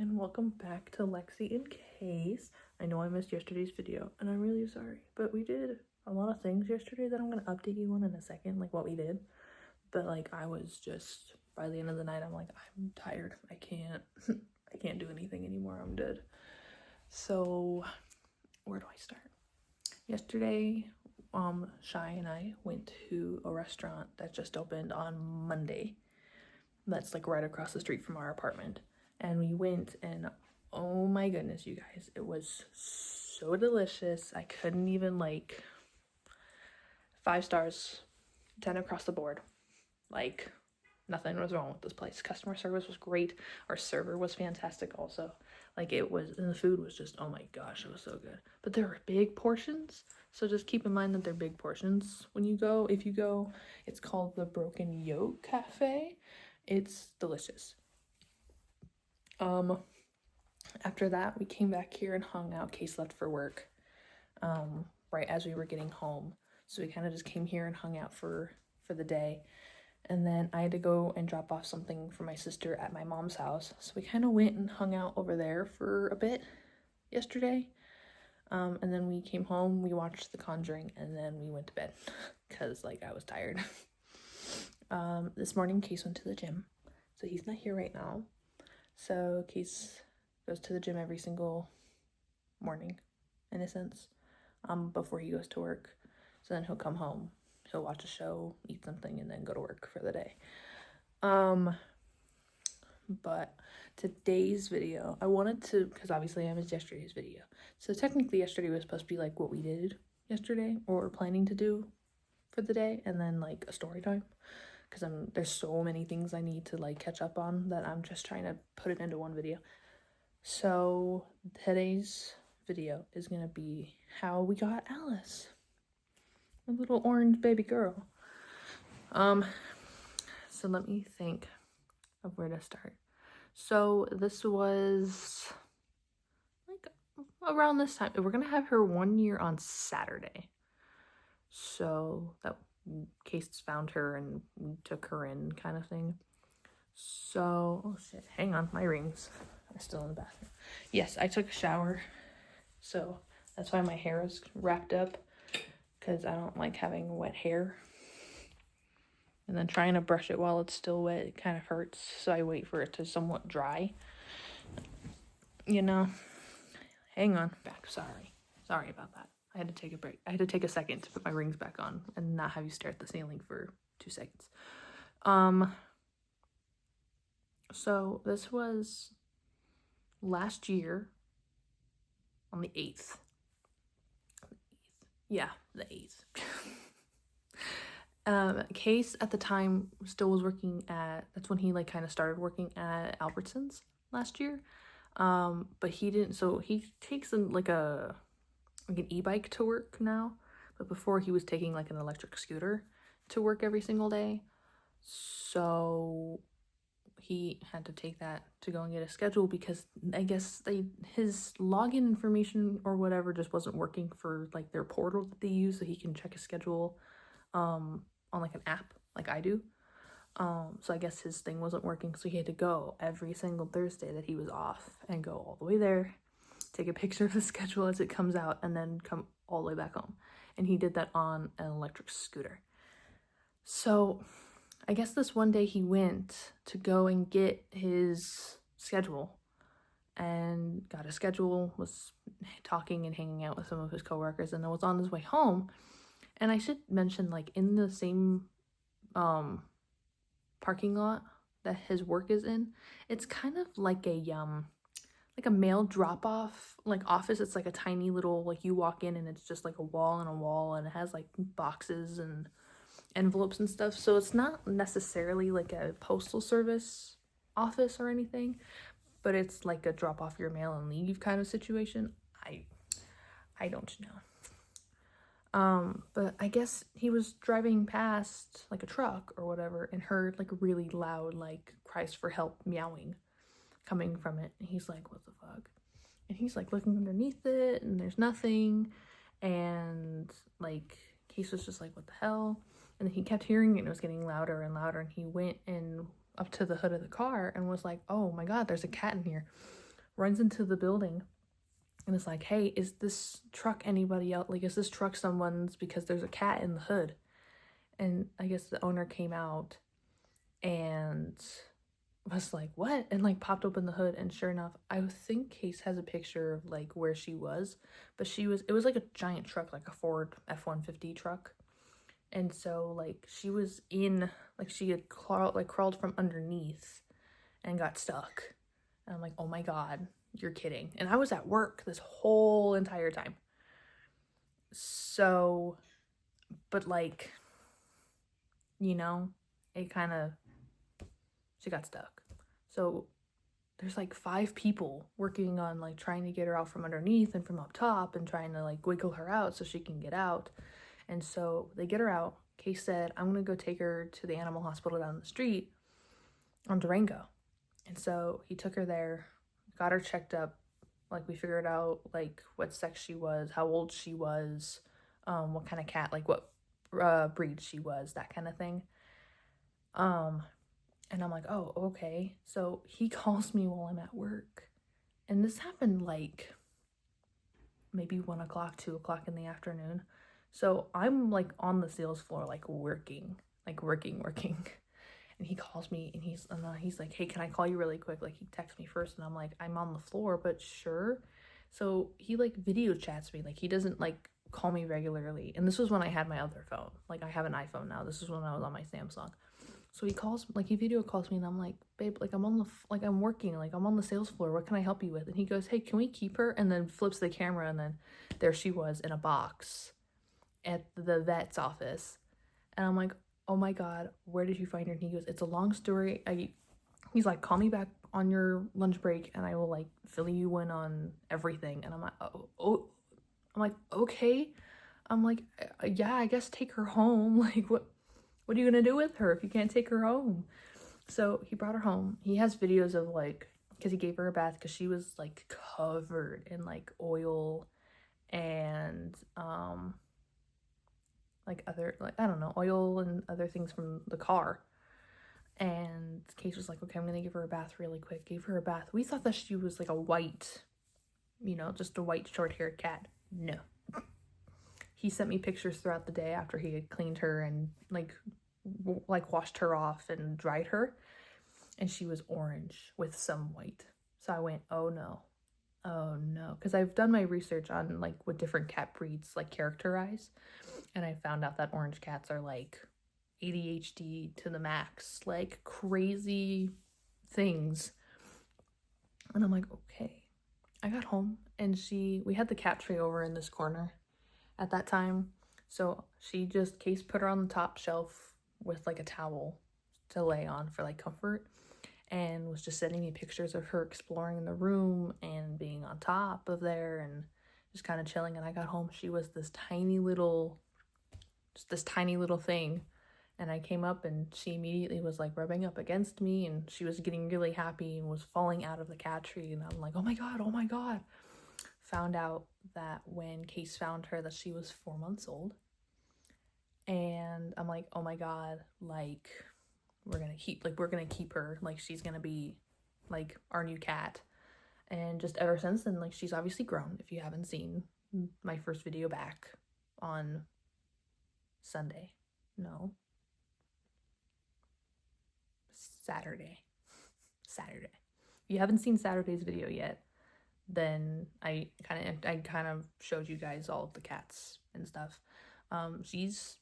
and welcome back to Lexi and Case. I know I missed yesterday's video and I'm really sorry, but we did a lot of things yesterday that I'm going to update you on in a second, like what we did. But like I was just, by the end of the night, I'm like, I'm tired. I can't do anything anymore. I'm dead. So where do I start? Yesterday, Shy and I went to a restaurant that just opened on Monday. That's like right across the street from our apartment. And we went, and oh my goodness, you guys, it was so delicious. I couldn't even, like, 5 stars, 10 across the board. Like, nothing was wrong with this place. Customer service was great. Our server was fantastic also. Like, it was, and the food was just, oh my gosh, it was so good. But there were big portions, so just keep in mind that they're big portions when you go. If you go, it's called the Broken Yolk Cafe. It's delicious. After that, we came back here and hung out. Case left for work right as we were getting home, so we kind of just came here and hung out for the day. And then I had to go and drop off something for my sister at my mom's house, so we kind of went and hung out over there for a bit yesterday. And then we came home, we watched The Conjuring, and then we went to bed because like I was tired. This morning Case went to the gym, so he's not here right now. So Case goes to the gym every single morning, in a sense, before he goes to work. So then he'll come home, he'll watch a show, eat something, and then go to work for the day. But today's video, I wanted to, because obviously I missed yesterday's video. So technically yesterday was supposed to be like what we did yesterday, or we're planning to do for the day, and then like a story time. Because there's so many things I need to like catch up on that I'm just trying to put it into one video. So today's video is gonna be how we got Alice, a little orange baby girl. So let me think of where to start. So this was like around this time. We're gonna have her 1 year on Saturday. So that Case found her and we took her in, kind of thing. So, oh shit, hang on, my rings are still in the bathroom. Yes, I took a shower, so that's why my hair is wrapped up, because I don't like having wet hair. And then trying to brush it while it's still wet, it kind of hurts, so I wait for it to somewhat dry. You know? Hang on, back, sorry about that. I had to take a break. I had to take a second to put my rings back on and not have you stare at the ceiling for 2 seconds. So this was last year on the 8th. Yeah, the 8th. Case at the time still was working at, that's when he like kind of started working at Albertsons last year. But he didn't, so he takes like an e-bike to work now, but before he was taking like an electric scooter to work every single day. So he had to take that to go and get a schedule, because I guess his login information or whatever just wasn't working for like their portal that they use, so he can check his schedule on like an app like I do. So I guess his thing wasn't working, so he had to go every single Thursday that he was off and go all the way there, take a picture of the schedule as it comes out, and then come all the way back home. And he did that on an electric scooter. So I guess this one day he went to go and get his schedule and got a schedule, was talking and hanging out with some of his coworkers, and then was on his way home. And I should mention, like, in the same parking lot that his work is in, it's kind of like a mail drop-off like office. It's like a tiny little, like, you walk in and it's just like a wall and a wall, and it has like boxes and envelopes and stuff. So it's not necessarily like a postal service office or anything, but it's like a drop off your mail and leave kind of situation. I don't know. But I guess he was driving past like a truck or whatever and heard like a really loud like cries for help meowing coming from it. And he's like, what the fuck? And he's like looking underneath it and there's nothing. And like Case was just like, what the hell? And then he kept hearing it and it was getting louder and louder, and he went in up to the hood of the car and was like, oh my god, there's a cat in here. runs into the building and is like, hey, is this truck anybody else? Like, is this truck someone's because there's a cat in the hood? And I guess the owner came out and was like, what? And like popped open the hood, and sure enough, I think Case has a picture of like where she was, but it was like a giant truck, like a Ford F-150 truck. And so like she was in, like she had crawled from underneath and got stuck. And I'm like, oh my God, you're kidding. And I was at work this whole entire time. So, but like, you know, it kind of, she got stuck. So there's like 5 people working on like trying to get her out from underneath and from up top and trying to like wiggle her out so she can get out. And so they get her out. Case said, I'm gonna go take her to the animal hospital down the street on Durango. And so he took her there, got her checked up. Like we figured out like what sex she was, how old she was, what kind of cat, like what breed she was, that kind of thing. And I'm like, oh, okay. So he calls me while I'm at work. And this happened like maybe 1 o'clock, 2 o'clock in the afternoon. So I'm like on the sales floor, like working. And he calls me and he's like, hey, can I call you really quick? Like he texts me first and I'm like, I'm on the floor, but sure. So he like video chats me. Like he doesn't like call me regularly. And this was when I had my other phone. Like I have an iPhone now. This is when I was on my Samsung. So he video calls me and I'm like, babe, like I'm working, like I'm on the sales floor. What can I help you with? And he goes, hey, can we keep her? And then flips the camera and then there she was in a box at the vet's office. And I'm like, oh my God, where did you find her? And he goes, it's a long story. He's like, call me back on your lunch break and I will like fill you in on everything. And I'm like, I'm like, okay. I'm like, yeah, I guess take her home. Like, what are you gonna do with her if you can't take her home? So he brought her home. He has videos of like, because he gave her a bath because she was like covered in like oil and like other, like I don't know, oil and other things from the car. And Case was like, okay, I'm gonna give her a bath really quick. Gave her a bath. We thought that she was like a white, just a white short-haired cat. No. He sent me pictures throughout the day after he had cleaned her and like washed her off and dried her, and she was orange with some white. So I went, oh no, because I've done my research on like what different cat breeds like characterize, and I found out that orange cats are like ADHD to the max, like crazy things. And I'm like, okay. I got home and we had the cat tray over in this corner at that time. So Case put her on the top shelf with like a towel to lay on for like comfort, and was just sending me pictures of her exploring the room and being on top of there and just kind of chilling. And I got home, she was this tiny little thing. And I came up and she immediately was like rubbing up against me and she was getting really happy and was falling out of the cat tree. And I'm like, oh my God. Found out that when Case found her that she was 4 months old. And I'm like, oh my God, like we're gonna keep her, like she's gonna be like our new cat. And just ever since then, like she's obviously grown. If you haven't seen my first video back on Saturday. If you haven't seen Saturday's video yet, then I kind of showed you guys all of the cats and stuff. She's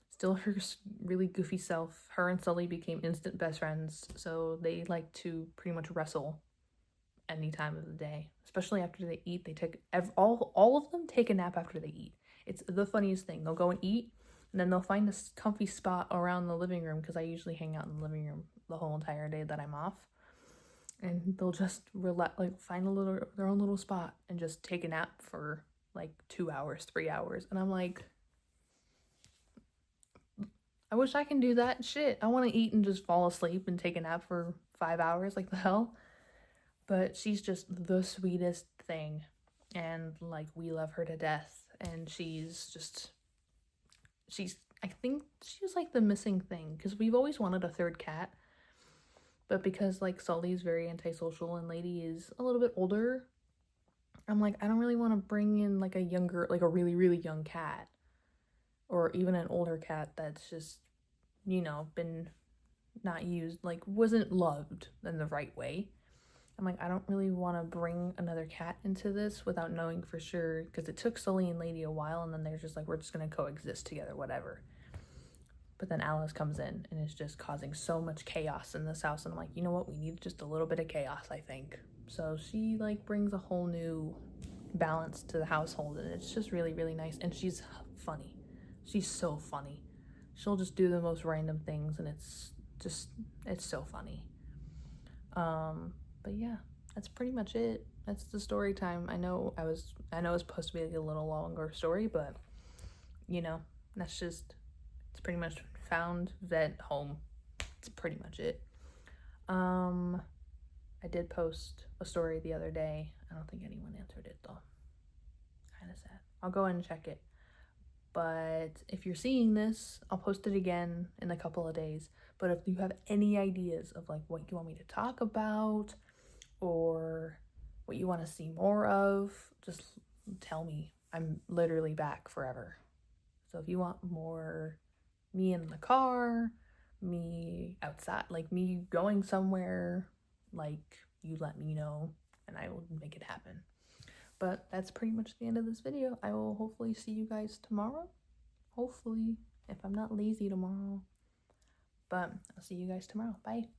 still her really goofy self. Her and Sully became instant best friends, so they like to pretty much wrestle any time of the day, especially after they eat. They take all of them take a nap after they eat. It's the funniest thing. They'll go and eat, and then they'll find a comfy spot around the living room, because I usually hang out in the living room the whole entire day that I'm off. And they'll just find their own little spot and just take a nap for like 2 hours, 3 hours. And I'm like, I wish I can do that. Shit, I want to eat and just fall asleep and take a nap for 5 hours, like the hell. But she's just the sweetest thing, and like we love her to death. And I think she's like the missing thing, because we've always wanted a third cat, But because like Sully's very antisocial and Lady is a little bit older, I'm like, I don't really want to bring in like a younger, like a really, really young cat, or even an older cat that's just, you know, been not used, like wasn't loved in the right way. I'm like, I don't really want to bring another cat into this without knowing for sure, because it took Sully and Lady a while, and then they're just like, we're just going to coexist together, whatever. But then Alice comes in and is just causing so much chaos in this house. And I'm like, you know what? We need just a little bit of chaos, I think. So she like brings a whole new balance to the household, and it's just really, really nice. And she's funny. She's so funny. She'll just do the most random things, and it's so funny. But yeah, that's pretty much it. That's the story time. I know it's supposed to be like a little longer story, but you know, it's pretty much found, vet, home. It's pretty much it. I did post a story the other day. I don't think anyone answered it though. Kind of sad. I'll go ahead and check it. But if you're seeing this, I'll post it again in a couple of days. But if you have any ideas of like what you want me to talk about or what you want to see more of, just tell me. I'm literally back forever. So if you want more me in the car, me outside, like me going somewhere, like you let me know and I will make it happen. But that's pretty much the end of this video. I will hopefully see you guys tomorrow. Hopefully, if I'm not lazy tomorrow. But I'll see you guys tomorrow. Bye.